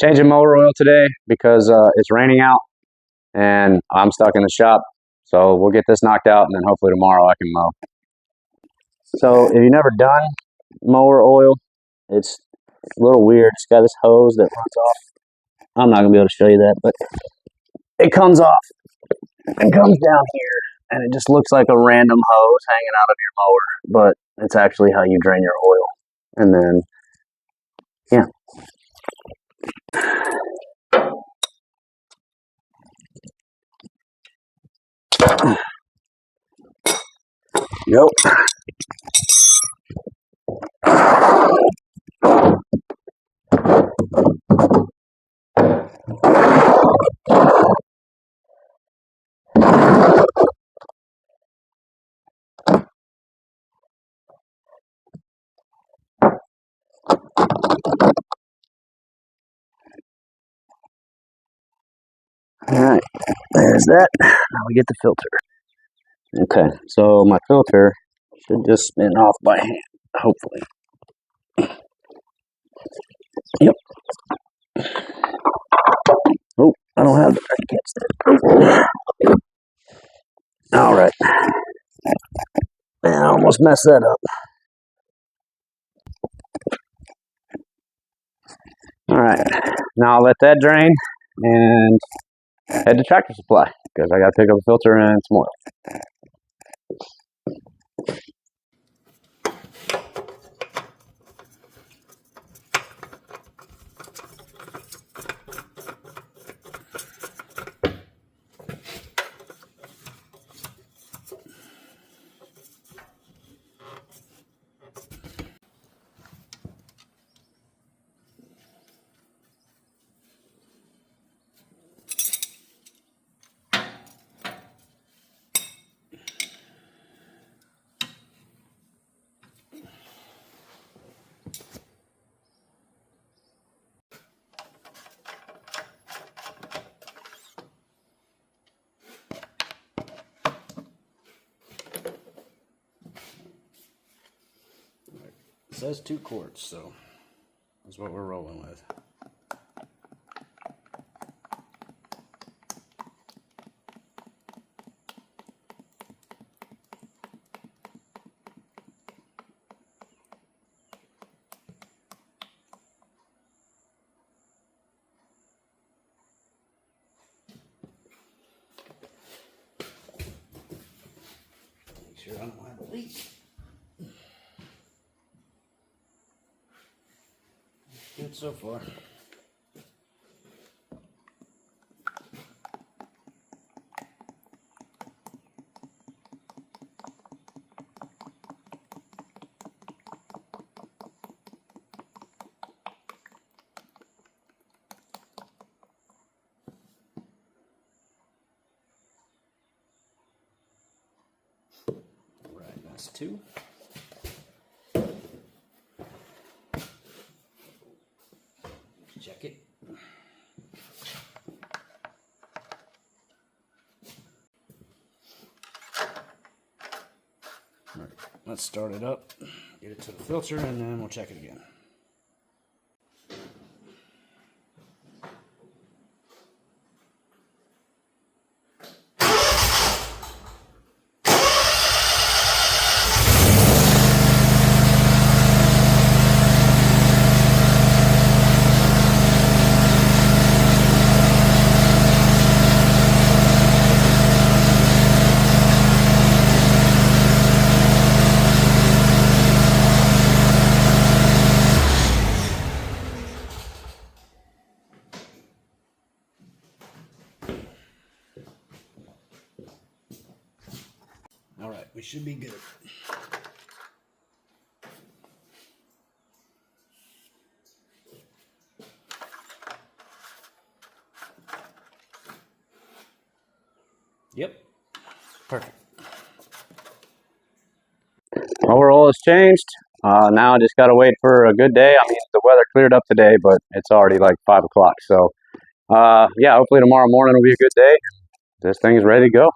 Changing motor oil today because it's raining out and I'm stuck in the shop. So we'll get this knocked out and then hopefully tomorrow I can mow. So if you've never done mower oil, it's a little weird. It's got this hose that runs off. I'm not going to be able to show you that, but it comes off and comes down here. And it just looks like a random hose hanging out of your mower, but it's actually how you drain your oil. And then, yeah. Yep. Alright, there's that. Now we get the filter. Okay, so my filter should just spin off by hand, hopefully. Yep. Oh, I don't have the right kits. Alright. Man, I almost messed that up. Alright, now I'll let that drain and head to Tractor Supply because I got to pick up a filter and some oil. It says 2 quarts, so that's what we're rolling with. Make sure I don't have a leak. Good so far. Right, that's 2. Check it. All right, let's start it up, get it to the filter, and then we'll check it again. All right, we should be good. Yep, perfect. Overall, it's changed. Now I just got to wait for a good day. I mean, the weather cleared up today, but it's already like 5 o'clock. So, yeah, hopefully tomorrow morning will be a good day. This thing is ready to go.